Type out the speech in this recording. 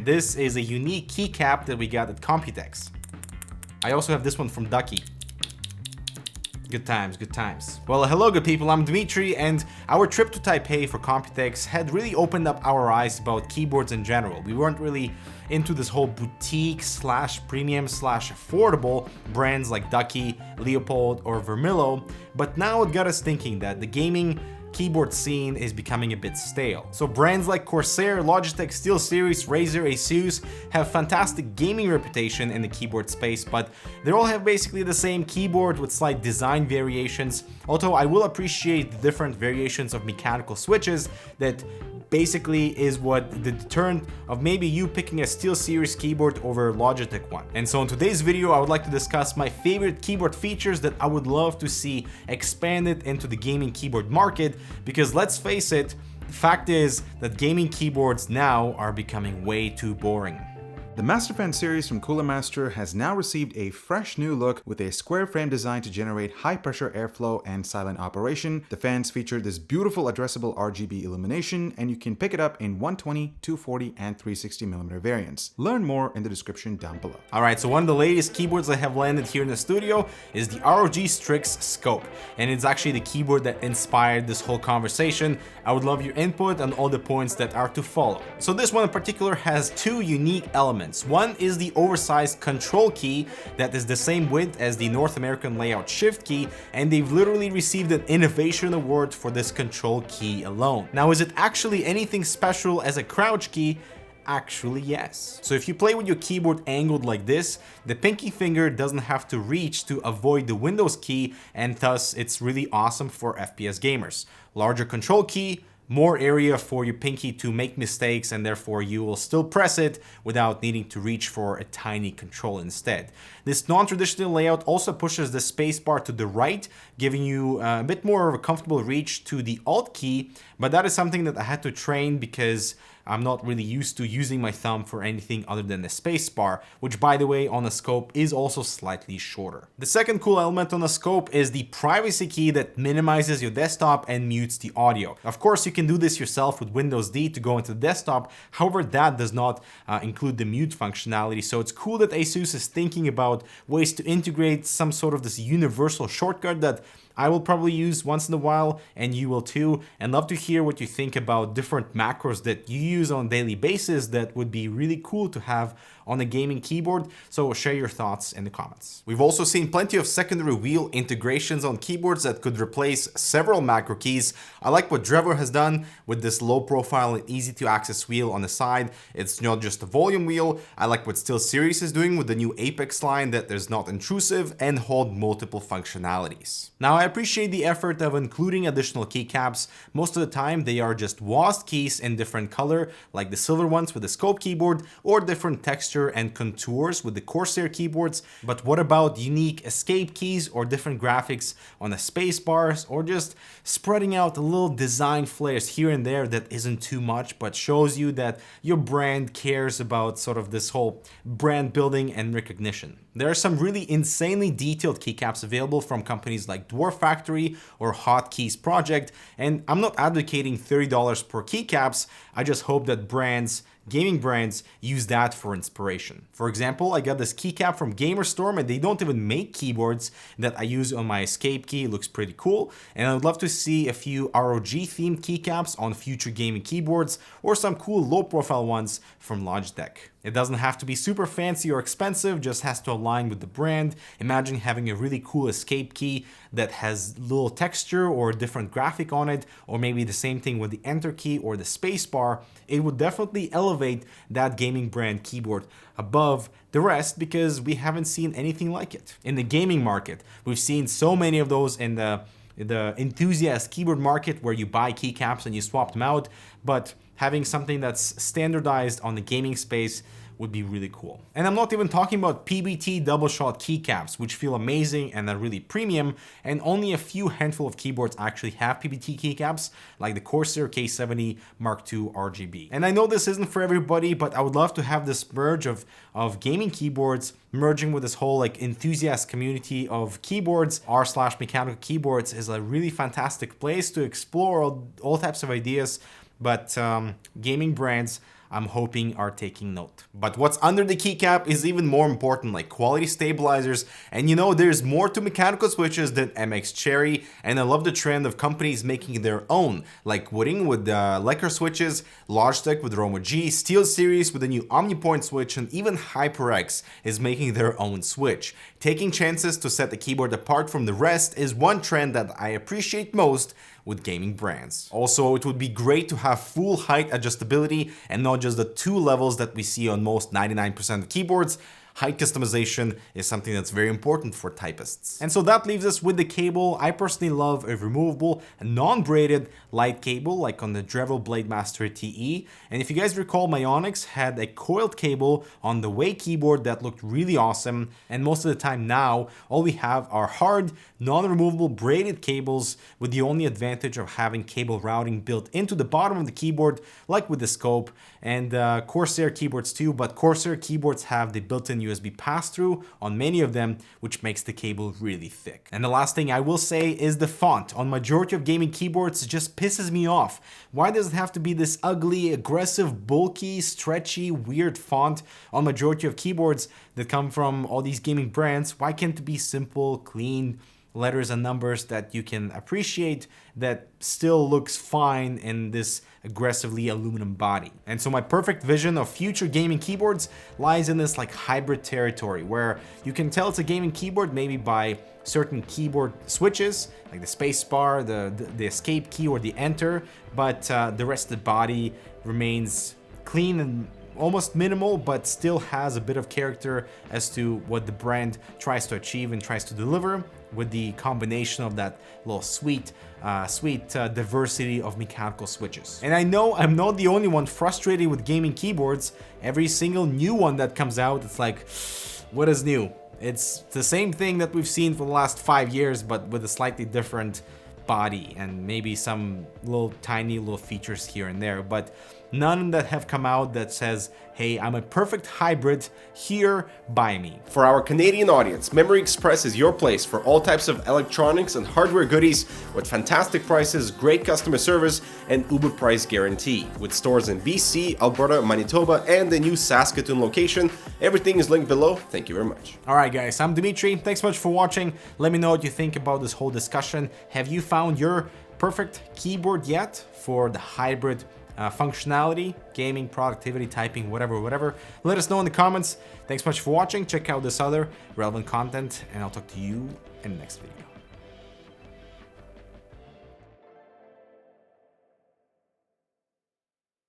This is a unique keycap that we got at Computex. I also have this one from Ducky. Good times, good times. Well, hello good people, I'm Dmitry, and our trip to Taipei for Computex had really opened up our eyes about keyboards in general. We weren't really into this whole boutique / premium / affordable brands like Ducky, Leopold, or Vermillo, but now it got us thinking that the gaming keyboard scene is becoming a bit stale. So brands like Corsair, Logitech, SteelSeries, Razer, Asus have fantastic gaming reputation in the keyboard space, but they all have basically the same keyboard with slight design variations, although I will appreciate the different variations of mechanical switches that basically is what the deterrent of maybe you picking a SteelSeries keyboard over a Logitech one. And so in today's video, I would like to discuss my favorite keyboard features that I would love to see expanded into the gaming keyboard market, because let's face it, the fact is that gaming keyboards now are becoming way too boring. The Masterfan series from Cooler Master has now received a fresh new look with a square frame design to generate high pressure airflow and silent operation. The fans feature this beautiful addressable RGB illumination, and you can pick it up in 120, 240, and 360mm variants. Learn more in the description down below. Alright, so one of the latest keyboards I have landed here in the studio is the ROG Strix Scope, and it's actually the keyboard that inspired this whole conversation. I would love your input on all the points that are to follow. So this one in particular has two unique elements. One is the oversized control key that is the same width as the North American layout shift key, and they've literally received an innovation award for this control key alone. Now, is it actually anything special as a crouch key? Actually, yes. So if you play with your keyboard angled like this, the pinky finger doesn't have to reach to avoid the Windows key, and thus it's really awesome for FPS gamers. Larger control key, more area for your pinky to make mistakes, and therefore you will still press it without needing to reach for a tiny control instead. This non-traditional layout also pushes the spacebar to the right, giving you a bit more of a comfortable reach to the Alt key, but that is something that I had to train because I'm not really used to using my thumb for anything other than the spacebar, which by the way on the scope is also slightly shorter. The second cool element on the scope is the privacy key that minimizes your desktop and mutes the audio. Of course, you can do this yourself with Windows D to go into the desktop, however that does not include the mute functionality, so it's cool that Asus is thinking about ways to integrate some sort of this universal shortcut that I will probably use once in a while, and you will too, and love to hear what you think about different macros that you use on a daily basis that would be really cool to have on a gaming keyboard, so share your thoughts in the comments. We've also seen plenty of secondary wheel integrations on keyboards that could replace several macro keys. I like what Drever has done with this low profile and easy to access wheel on the side. It's not just a volume wheel. I like what SteelSeries is doing with the new Apex line that is not intrusive and hold multiple functionalities. Now, I appreciate the effort of including additional keycaps. Most of the time they are just WASD keys in different color, like the silver ones with the Scope keyboard, or different texture and contours with the Corsair keyboards. But what about unique escape keys or different graphics on the space bars, or just spreading out a little design flares here and there that isn't too much but shows you that your brand cares about sort of this whole brand building and recognition. There are some really insanely detailed keycaps available from companies like Dwarf Factory or Hotkeys Project, and I'm not advocating $30 per keycaps. I just hope that gaming brands use that for inspiration. For example, I got this keycap from GamerStorm, and they don't even make keyboards that I use on my escape key. It looks pretty cool, and I would love to see a few ROG themed keycaps on future gaming keyboards, or some cool low profile ones from Logitech. It doesn't have to be super fancy or expensive, just has to align with the brand. Imagine having a really cool escape key that has little texture or a different graphic on it, or maybe the same thing with the enter key or the space bar. It would definitely elevate that gaming brand keyboard above the rest, because we haven't seen anything like it. In the gaming market, we've seen so many of those in the enthusiast keyboard market where you buy keycaps and you swap them out, but having something that's standardized on the gaming space would be really cool. And I'm not even talking about PBT double shot keycaps, which feel amazing and are really premium, and only a few handful of keyboards actually have PBT keycaps, like the Corsair K70 Mark II RGB. And I know this isn't for everybody, but I would love to have this merge of gaming keyboards merging with this whole like enthusiast community of keyboards. r/mechanical keyboards is a really fantastic place to explore all types of ideas, but gaming brands I'm hoping are taking note. But what's under the keycap is even more important, like quality stabilizers. And you know, there's more to mechanical switches than MX Cherry, and I love the trend of companies making their own, like Wooding with Lecker switches, Logitech with ROG, SteelSeries with the new OmniPoint switch, and even HyperX is making their own switch. Taking chances to set the keyboard apart from the rest is one trend that I appreciate most with gaming brands. Also, it would be great to have full height adjustability and not just the 2 levels that we see on most 99% of keyboards. Height customization is something that's very important for typists. And so that leaves us with the cable. I personally love a removable, non-braided light cable like on the Dremel Blademaster TE. And if you guys recall, my Onyx had a coiled cable on the Way keyboard that looked really awesome. And most of the time now, all we have are hard, non-removable braided cables with the only advantage of having cable routing built into the bottom of the keyboard, like with the Scope and Corsair keyboards too. But Corsair keyboards have the built-in USB pass-through on many of them, which makes the cable really thick. And the last thing I will say is the font. On majority of gaming keyboards, it just pisses me off. Why does it have to be this ugly, aggressive, bulky, stretchy, weird font on majority of keyboards that come from all these gaming brands? Why can't it be simple, clean letters and numbers that you can appreciate that still looks fine in this aggressively aluminum body? And so my perfect vision of future gaming keyboards lies in this like hybrid territory where you can tell it's a gaming keyboard maybe by certain keyboard switches like the space bar, the escape key or the enter, but the rest of the body remains clean and almost minimal, but still has a bit of character as to what the brand tries to achieve and tries to deliver, with the combination of that little sweet diversity of mechanical switches. And I know I'm not the only one frustrated with gaming keyboards. Every single new one that comes out, it's like, what is new? It's the same thing that we've seen for the last 5 years, but with a slightly different body and maybe some tiny little features here and there, but none that have come out that says, hey, I'm a perfect hybrid, here, buy me. For our Canadian audience, Memory Express is your place for all types of electronics and hardware goodies with fantastic prices, great customer service, and Uber price guarantee. With stores in BC, Alberta, Manitoba, and the new Saskatoon location, everything is linked below. Thank you very much. All right, guys, I'm Dimitri. Thanks so much for watching. Let me know what you think about this whole discussion. Have you found your perfect keyboard yet for the hybrid functionality, gaming, productivity, typing, whatever? Let us know in the comments. Thanks so much for watching. Check out this other relevant content, and I'll talk to you in the next video.